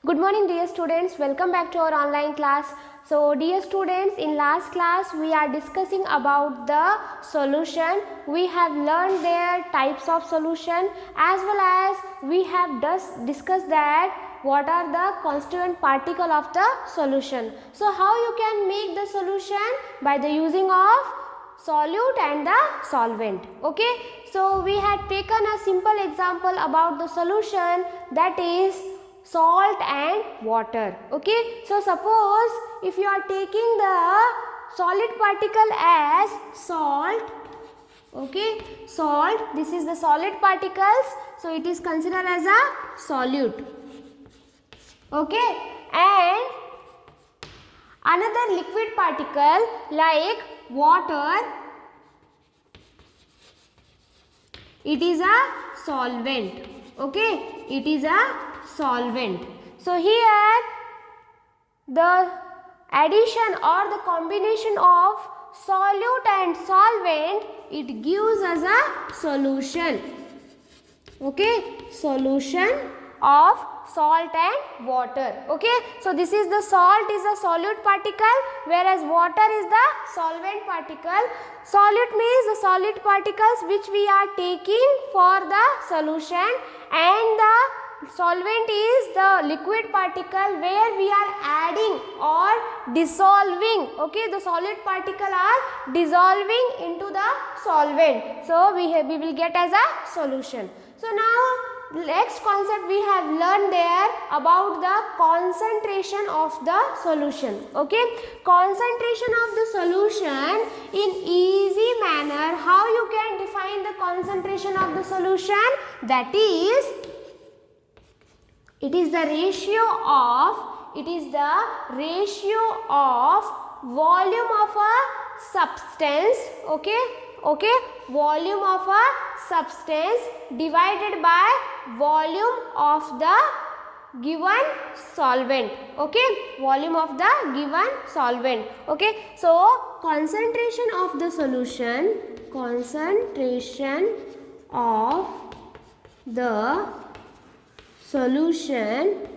Good morning dear students, welcome back to our online class. So dear students, in last class we are discussing about the solution. We have learned their types of solution as well as we have discussed that what are the constituent particle of the solution. So how you can make the solution? By the using of solute and the solvent. Okay, so we had taken a simple example about the solution, that is salt and water. Okay, so suppose if you are taking the solid particle as salt, okay, salt, this is the solid particles, so it is considered as a solute. Okay, and another liquid particle like water, it is a solvent. Okay, it is a solvent. So here the addition or the combination of solute and solvent, it gives us a solution. Okay, solution of salt and water. Okay, so this is the salt is a solute particle, whereas water is the solvent particle. Solute means the solid particles which we are taking for the solution, and the solvent is the liquid particle where we are adding or dissolving. Okay, the solid particle are dissolving into the solvent, so we will get as a solution. So now next concept we have learned there about the concentration of the solution. Okay, concentration of the solution in easy manner. How you can define the concentration of the solution? That is, it is the ratio of volume of a substance. Okay, volume of a substance divided by volume of the given solvent. Okay, volume of the given solvent. Okay, so concentration of the solution, concentration of the solution,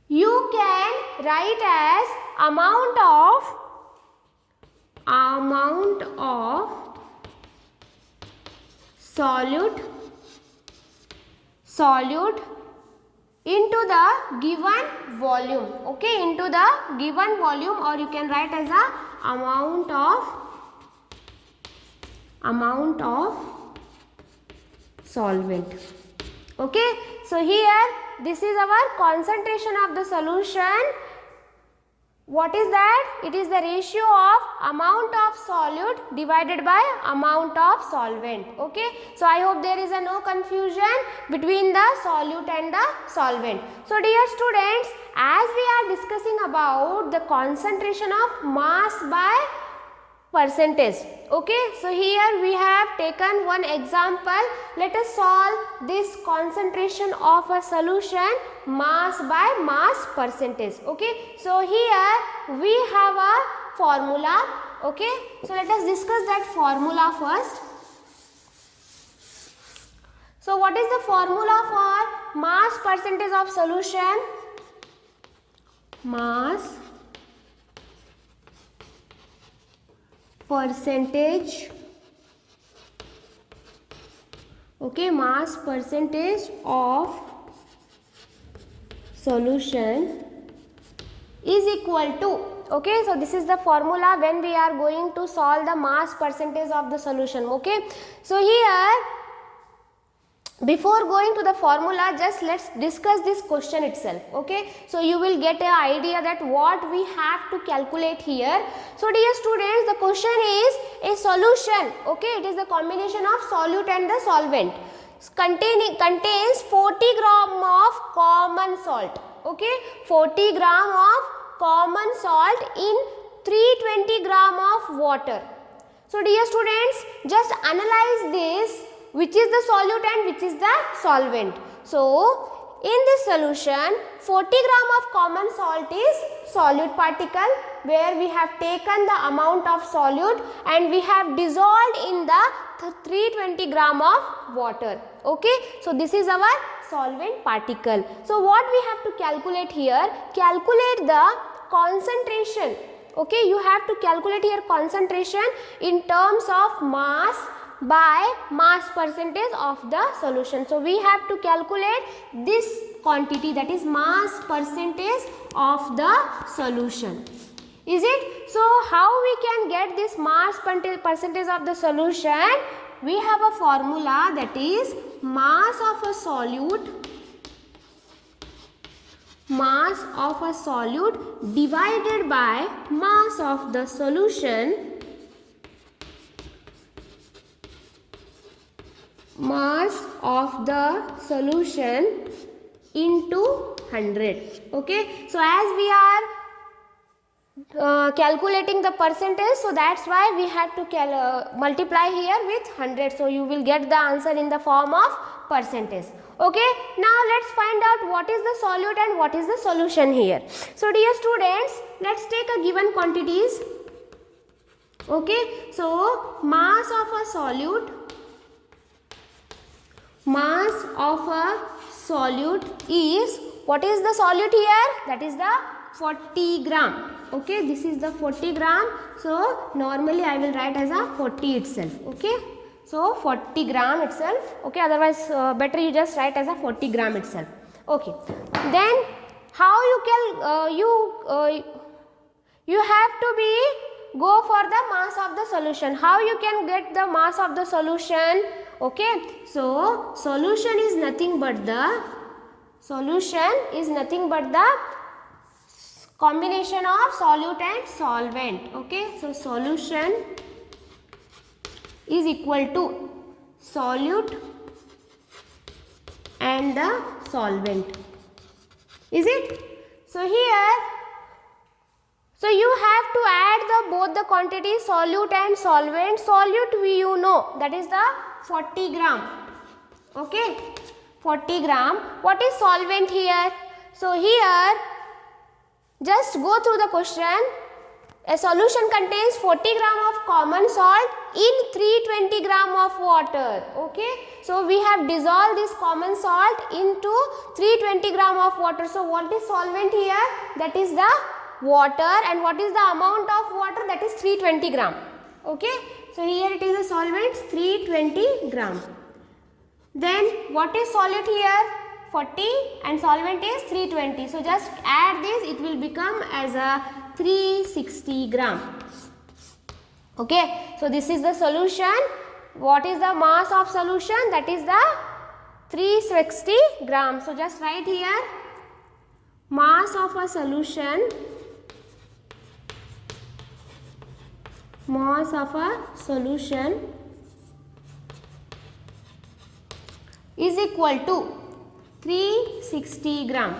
you can write as amount of solute into the given volume. Okay, into the given volume, or you can write as a amount of solvent. Okay, so here this is our concentration of the solution. What is that? It is the ratio of amount of solute divided by amount of solvent. Okay, so I hope there is no confusion between the solute and the solvent. So dear students, as we are discussing about the concentration of mass by percentage. Okay, so here we have taken one example. Let us solve this concentration of a solution mass by mass percentage. Okay, so here we have a formula. Okay, so let us discuss that formula first. So what is the formula for mass percentage of solution? Mass percentage, okay, mass percentage of solution is equal to, okay, so this is the formula when we are going to solve the mass percentage of the solution. Okay, so here before going to the formula, just let's discuss this question itself. Okay, so you will get an idea that what we have to calculate here. So dear students, the question is a solution. Okay, it is the combination of solute and the solvent. Contains 40 gram of common salt. Okay, 40 gram of common salt in 320 gram of water. So dear students, just analyze this, which is the solute and which is the solvent. So in this solution, 40 gram of common salt is solute particle, where we have taken the amount of solute and we have dissolved in the 320 gram of water. Okay, so this is our solvent particle. So what we have to calculate here? Calculate the concentration. Okay, you have to calculate here concentration in terms of mass by mass percentage of the solution. So we have to calculate this quantity, that is mass percentage of the solution. Is it? So how we can get this mass percentage of the solution? We have a formula, that is mass of a solute divided by mass of the solution into 100. Okay, so as we are calculating the percentage, so that's why we have to multiply here with 100. So you will get the answer in the form of percentage. Okay, now let's find out what is the solute and what is the solution here. So dear students, let's take a given quantities. Okay, so mass of a solute is, what is the solute here? That is the 40 gram. Okay, this is the 40 gram. So normally I will write as a 40 itself. Okay, so 40 gram itself. Okay, otherwise better you just write as a 40 gram itself. Okay, then how you can you have to go for the mass of the solution. How you can get the mass of the solution? Okay, so solution is nothing but the combination of solute and solvent. Okay, so solution is equal to solute and the solvent. Is it? So here, so you have to add both the quantities solute and solvent. Solute you know, that is the 40 gram. Okay, 40 gram. What is solvent here? So here, just go through the question. A solution contains 40 gram of common salt in 320 gram of water. Okay, so we have dissolved this common salt into 320 gram of water. So what is solvent here? That is the water. And what is the amount of water? That is 320 gram. Okay, so here it is a solvent 320 gram. Then what is solute here? 40 and solvent is 320. So just add this, it will become as a 360 gram. Okay, so this is the solution. What is the mass of solution? That is the 360 gram. So just write here, mass of a solution, is equal to 360 gram.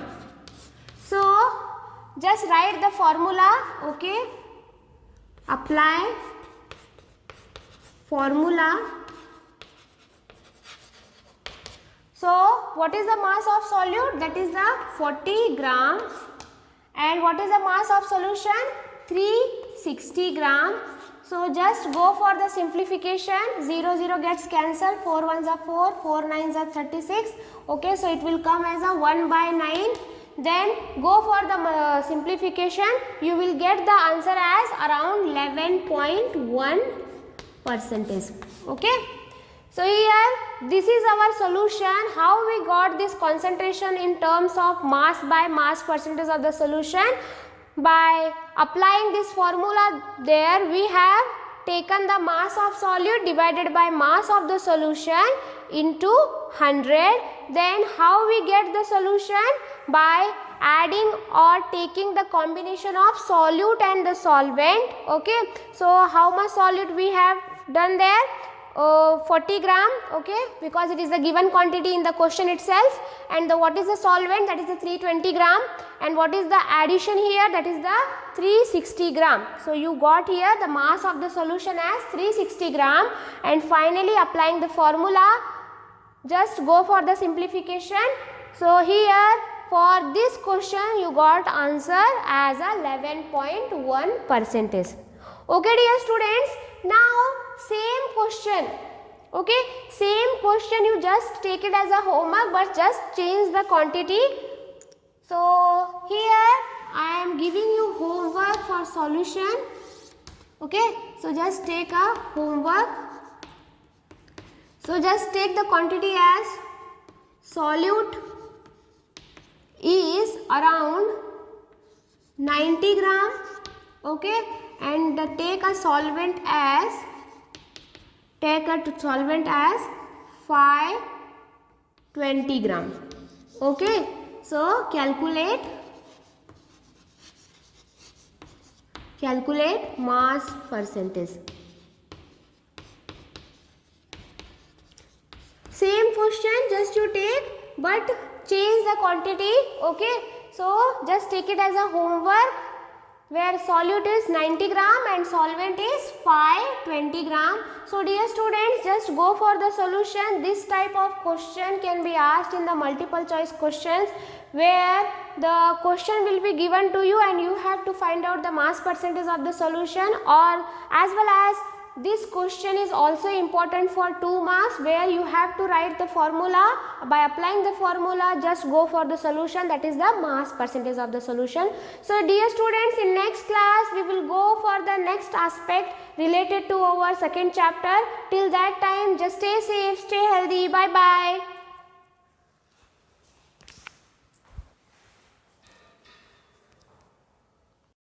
So just write the formula. Okay, apply formula. So what is the mass of solute? That is the 40 gram. And what is the mass of solution? 360 gram. So just go for the simplification. 0 0 gets cancelled. 4 1s are 4, 4 9s are 36. Okay, so it will come as a 1 by 9. Then go for the simplification. You will get the answer as around 11.1%. Okay, so here this is our solution. How we got this concentration in terms of mass by mass percentage of the solution? By applying this formula there, we have taken the mass of solute divided by mass of the solution into 100. Then how we get the solution? By adding or taking the combination of solute and the solvent. Okay, so how much solute we have done there? 40 gram. Okay, because it is the given quantity in the question itself. And what is the solvent? That is the 320 gram. And what is the addition here? That is the 360 gram. So you got here the mass of the solution as 360 gram. And finally applying the formula, just go for the simplification. So here for this question you got answer as a 11.1%. Okay dear students, now same question Okay, same question, you just take it as a homework but just change the quantity. So here I am giving you homework for solution. Okay, so just take a homework. So just take the quantity as solute is around 90 gram. Okay, and take a solvent as 520 gram. Okay, so calculate mass percentage. Same question, just you take but change the quantity. Okay, so just take it as a homework, where solute is 90 gram and solvent is 520 gram. So dear students, just go for the solution. This type of question can be asked in the multiple choice questions, where the question will be given to you and you have to find out the mass percentage of the solution, or as well as this question is also important for 2 marks, where you have to write the formula. By applying the formula, just go for the solution, that is the mass percentage of the solution. So dear students, in next class we will go for the next aspect related to our second chapter. Till that time, just stay safe, stay healthy. Bye bye.